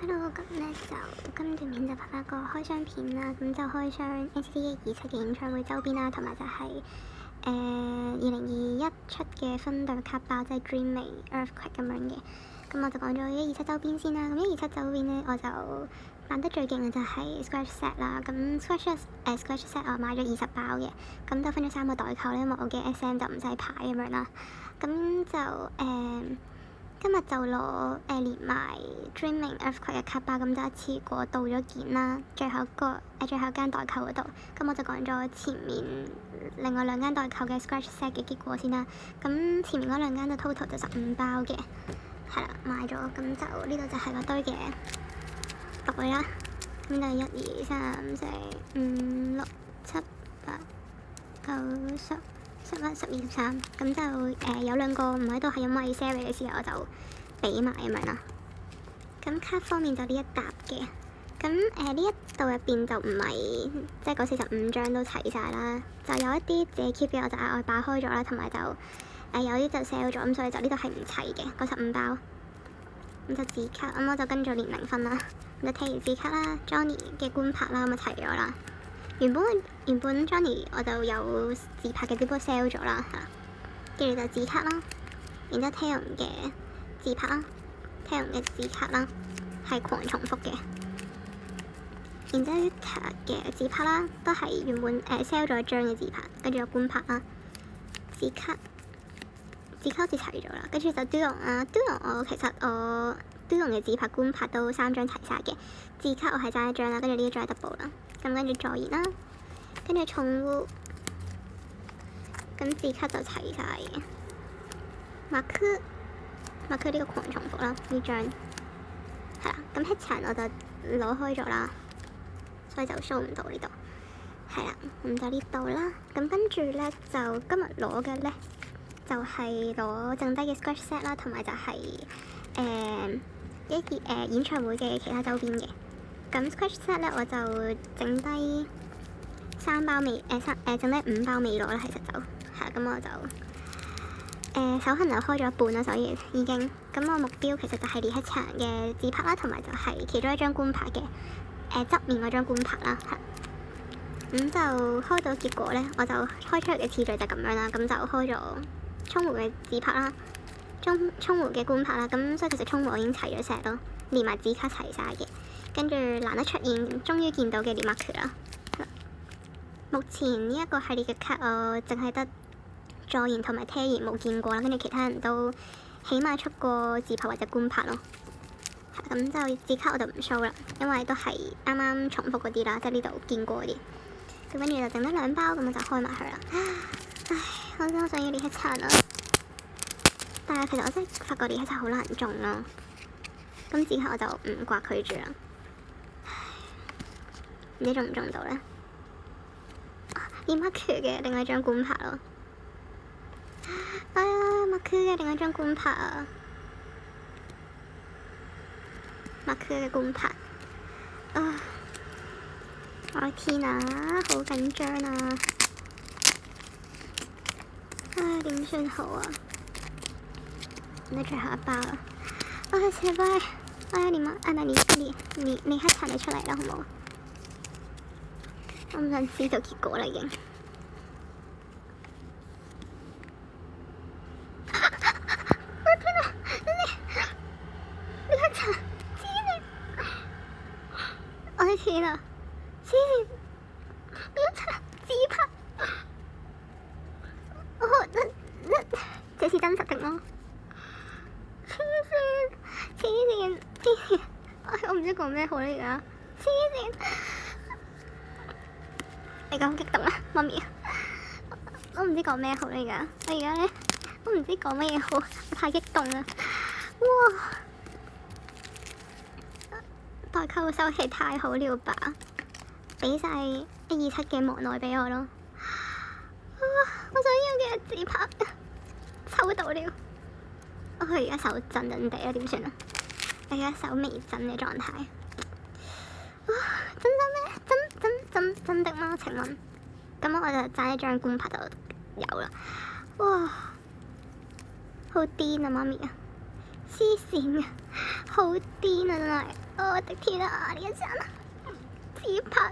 Hello，咁咧就今段片就拍一個開箱片啦，咁就開箱 NCT127嘅演唱會周邊啦，同埋就係2021出嘅分隊卡包，即係 Dreaming Earthquake 咁樣嘅。咁我就講咗127周邊先啦。咁127周邊咧，我就扮得最勁嘅就係 Scratch Set 啦。咁 Scratch Set 我買咗20包嘅，咁就分咗3個袋購咧，因為我嘅 SM 就唔使排咁樣啦。咁就今日就攞連埋 Dreaming Earthquake 嘅卡包，咁就一次過到咗件啦。最後間代購嗰度，咁我就講咗前面另外2間代購嘅 Scratch Set 嘅結果先啦。咁前面嗰2間就 total 就15包嘅，係啦，買咗。咁就呢度就係嗰堆嘅袋啦。咁就1、2、3、4、5、6、7、8、9、10、11、12、13，咁就有2個唔喺度，係因為 sale 嘅時候我就俾埋咁樣啦。咁卡方面就呢一沓嘅，咁呢一度入邊就唔係即係嗰45張都齊晒啦，就有一啲自己 keep 嘅我就額外擺開咗啦，同埋就有啲就 sale 咗，咁所以就呢度係唔齊嘅嗰15包。咁就字卡，咁我就跟住年齡分啦。咁就睇完字卡啦 ，Johnny 嘅官拍啦，咁就齊咗啦。原本 Johnny 我就有自拍嘅，只不過 sell 咗啦，係啦。跟住就字卡啦，然之後 Taeyeon 嘅自拍啦 ，Taeyeon 嘅字卡啦，係狂重複嘅。然之後 Yuta 嘅自拍啦，都係原本sell 咗一張嘅自拍，跟住有官拍啦，字卡好似齊咗啦。跟住就 Doyoung 啦，Doyoung 我其實Doyoung 嘅自拍官拍都3張齊晒嘅，字卡我係爭1張啦，跟住呢一張係 double 啦。咁跟住助燃啦，跟住寵物，咁字卡就齊晒嘅。馬克呢個狂重複啦，呢張係啦。咁 Haechan 我就攞開咗啦，所以就 show 唔到呢度。係啦，咁就呢度啦。咁跟住咧就今日攞嘅咧就係攞剩低嘅 Scratch Set 啦，同埋就係演唱會嘅其他周邊嘅。咁 Scratch Set 咧我就剩低3包未，剩低5包未攞啦，其實就係咁我就手痕就開咗一半啦，所以已經咁我目標其實就係列一場嘅自拍啦，同埋就係其中一張官拍嘅側面嗰張官拍啦，係咁就開到結果咧，我就開出嚟嘅次序就咁樣啦，咁就開咗沖湖嘅自拍啦，沖湖嘅官拍啦，咁所以其實沖湖我已經齊咗石咯，連埋字卡齊晒嘅。跟住難得出現，終於見到嘅 Leemark 啦。目前呢一個系列嘅卡，我淨係得助燃同埋 Taeyeon 冇見過啦，跟住其他人都起碼出過自拍或者官拍咯。咁就字卡我就唔 show 啦，因為都係啱啱重複嗰啲啦，即係呢度見過嗰啲。咁跟住就剩得2包，咁我就開埋佢啦。唉，我真係好想要呢一層啊！但係其實我真係發覺呢一層好難中咯。咁字卡我就唔刮佢住啦。唔知中唔中到咧？Leemark 嘅另外一張官拍咯。哎呀，Mark 嘅另外一張官拍啊 ！Mark 嘅官拍啊！我的天啊，好緊張啊！唉，點算好啊？咁最後一包啦！唉，切拜！哎呀，你Haechan你出嚟啦，好冇？我唔想知道結果啦，已經。我天啊！Haechan，黐線！我的天啊！黐線！Haechan自拍，這是真實的嗎？黐線！我唔知講咩好啦而家，黐線！而家好激動啊，媽咪！我唔知講咩好啦而家，我而家咧都唔知講乜嘢好，我太激動啦！哇！代購手氣太好了吧，俾晒127嘅莫奈俾我咯！我想要嘅自拍抽到了，我而家手震震地啊，點算啊？我而家手微震嘅狀態。真心咩？真的嗎？請問，咁我就爭1張官拍就有啦。哇，好癲啊媽咪啊！黐線啊，好癲啊真係〜我的天啊！呢一陣自拍，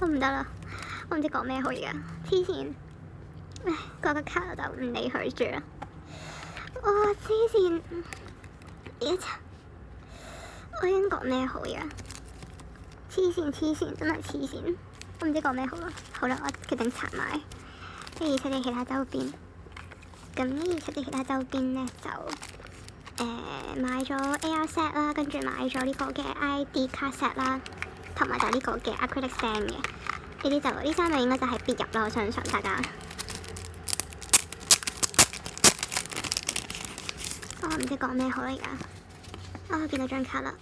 我唔得啦，我唔知講咩好而家，黐線，嗰個卡我就唔理佢住啦。黐線，呢一陣我應該講咩好而家？黐線，真係黐線，我唔知講咩好啦。好啦，我決定拆埋127嘅其他周邊。咁127嘅其他周邊咧就買咗 AR set 啦，跟住買咗呢個嘅 ID 卡 set 啦，同埋就呢個嘅 acrylic stand 嘅。呢啲就呢3樣應該就係必入啦，我相信大家。我唔知講咩好啦而家。我見到張卡啦，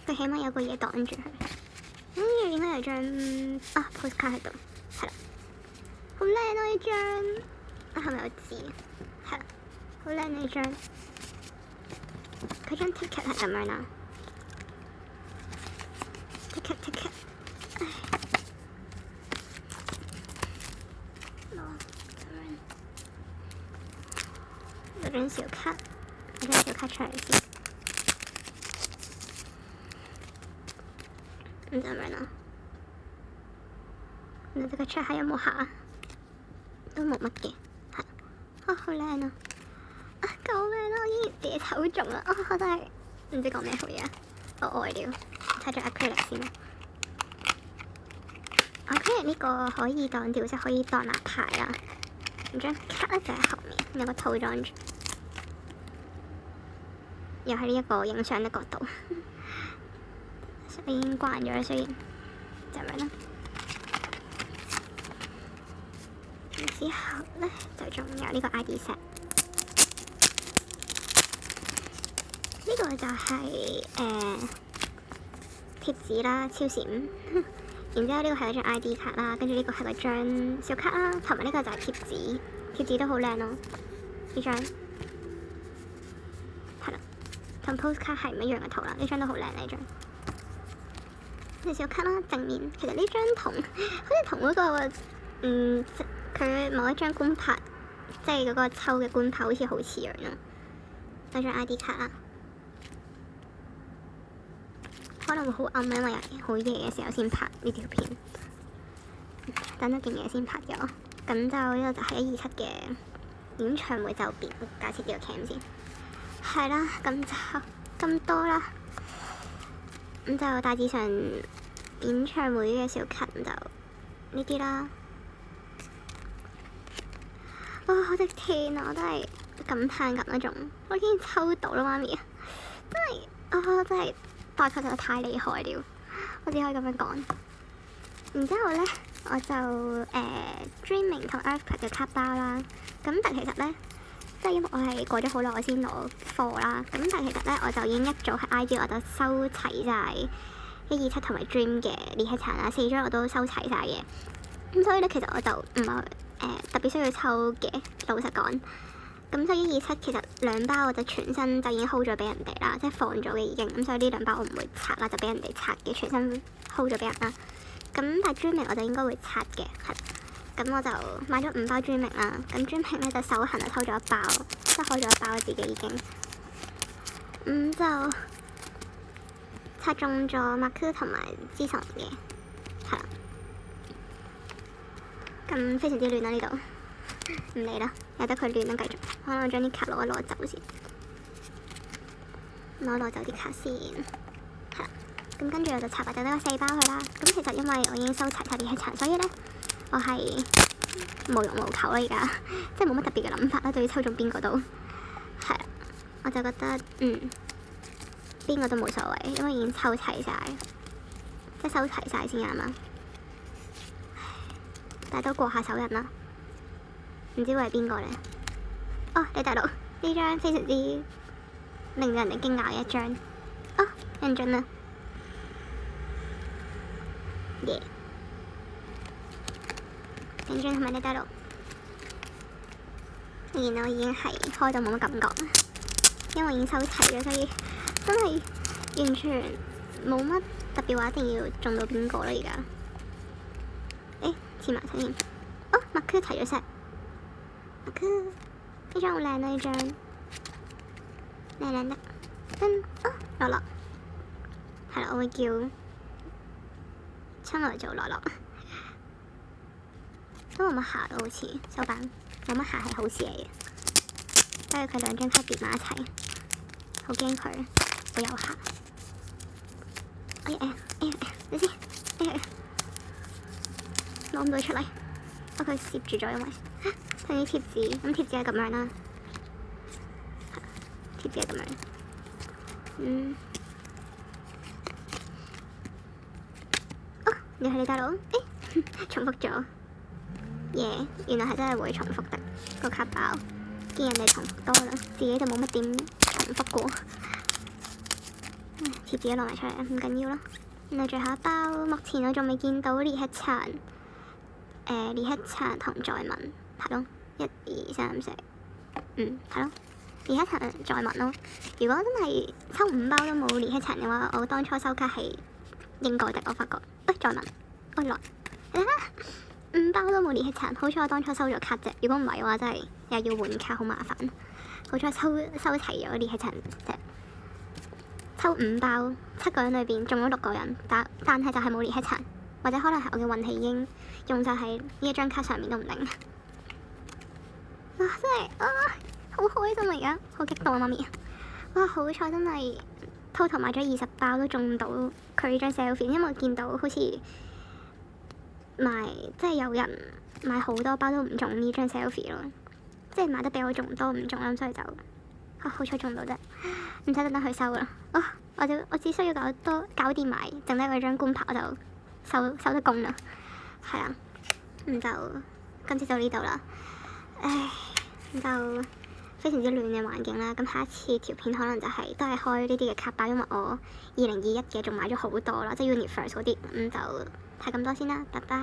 佢起碼有個嘢擋住佢。跟住應該有張postcard 喺度，係啦，好靚啊呢張，係咪有字？係啦，好靚呢張。佢張 ticket 係咁樣啦，ticket，有張小卡，出嚟先。咁就咁樣啦。你睇佢 check 下有冇下，都冇乜嘅，係。好靚啊！救命啦！我依然自己抽中啦！我真係唔知講咩好嘢，我呆了。睇咗 acrylic 先啦。acrylic 呢個可以當吊飾，可以當立牌啦。張卡咧就喺後面，有個套裝住，又喺呢一個影相嘅角度。已經慣咗啦，雖然就咁樣啦。之後咧就仲有呢個 ID set， 呢個就係貼紙啦，超閃。然之後呢個係一張 ID 卡啦，跟住呢個係嗰張小卡啦，同埋呢個就係貼紙，貼紙都好靚咯。呢張係啦，同 postcard 係唔一樣嘅圖啦，呢張都好靚呢張。小卡啦，正面其實呢張同好似同嗰個佢某一張官拍，即係嗰個抽嘅官拍好似好似樣咯。呢張 ID 卡啦，可能會好暗，因為好夜嘅時候先拍呢條片，等咗勁夜先拍咗。咁就呢個就係127嘅演唱會周邊，我介紹呢個 cam 先。係啦，咁就咁多啦。咁就大致上演唱會嘅小卡就呢啲啦。我的天啊！我真係感嘆咁一種，我已經抽到啦，媽咪！真係代購實在太厲害了，我只可以咁樣講。然之後咧，我就Dreaming 同 Earthquake 嘅卡包啦。咁但其實咧，即係因為我係過咗好耐我先攞貨啦。咁但其實咧，我就已經一早喺 IG 我就收齊晒127同埋 Dream 嘅列克橙啦，4張我都收齊晒嘅。咁所以咧，其實我就唔係特別需要抽嘅，老實講。咁所以127其實2包我就全身就已經 hold 咗俾人哋啦，即係放咗嘅已經。咁所以呢2包我唔會拆啦，就俾人哋拆嘅，全身 hold 咗俾人啦。咁但係 Dreaming 我就應該會拆嘅，係。咁我就買咗5包 Dreaming 啦。咁 Dreaming 咧就手痕就抽咗1包，即係開咗1包自己已經。咁就拆中咗 Mark 同埋之神嘅，係啦。咁非常之亂啦呢度，唔理啦，由得佢亂啦，繼續。可能我將啲卡攞走先，攞走啲卡先，係啦。咁跟住我就拆埋咗呢個4包去啦。咁其實因為我已經收齊晒啲黑橙，所以咧我係無欲無求啦而家，即係冇乜特別嘅諗法啦。對於抽中邊個都係啦，我就覺得邊個都冇所謂，因為已經抽齊晒，即係收齊晒先啱嘛。但係都過下手癮啦，唔知會係邊個咧？你大佬呢張非常之令人哋驚訝嘅一張，認準啦，耶！認準同埋你大佬，然後我已經係開到冇乜感覺，因為我已經收齊咗，所以真係完全冇乜特別話一定要中到邊個啦而家。黐埋睇先。麥克齊咗 set， 麥克呢張好靚啦，呢張靚得，落係啦，我會叫親來做樂樂。都冇乜下咯，好似手板冇乜下係好事嚟嘅。跟住佢兩張卡疊埋一齊，好驚佢會有下。你先，攞唔到出嚟，我佢攝住咗，因為睇啲貼紙，咁貼紙係咁樣啦，貼紙係咁樣，又係你大佬，重複咗。原來係真係會重複的個卡包，見人哋重複多啦，自己就冇乜點重複過。貼紙攞埋出嚟，唔緊要啦。然後最後一包，目前我仲未見到裂刻殘，裂刻殘同在紋，係咯，1、2、3、4，係咯，裂刻殘在紋咯。如果真係抽5包都冇裂刻殘嘅話，我當初收卡係應該的，我發覺。在紋，來。5包都冇裂刻殘，好彩我當初收咗卡啫。如果唔係嘅話，真係又要換卡，好麻煩。好彩收齊咗裂刻殘啫。抽5包，7個人裏邊中咗6個人，但係就係冇裂刻殘，或者可能係我嘅運氣已經用晒喺呢一張卡上面都唔定。真係好開心啊！而家好激動啊，媽咪。好彩真係 total 買咗20包都中到佢呢張 selfie，因為我見到好似即係有人買好多包都唔中呢張 selfie 咯，即係買得比我仲多唔中啦，所以就好彩中到啫，唔使特登去收啦。我只需要搞掂埋剩低嗰張官牌，我就收得工啦。係啊，咁就今次到呢度啦。咁就非常之亂嘅環境啦。咁下一次條片可能都係開呢啲嘅卡包，因為我2021嘅仲買咗好多啦，即係 Universe 嗰啲，咁就睇咁多先啦。拜拜。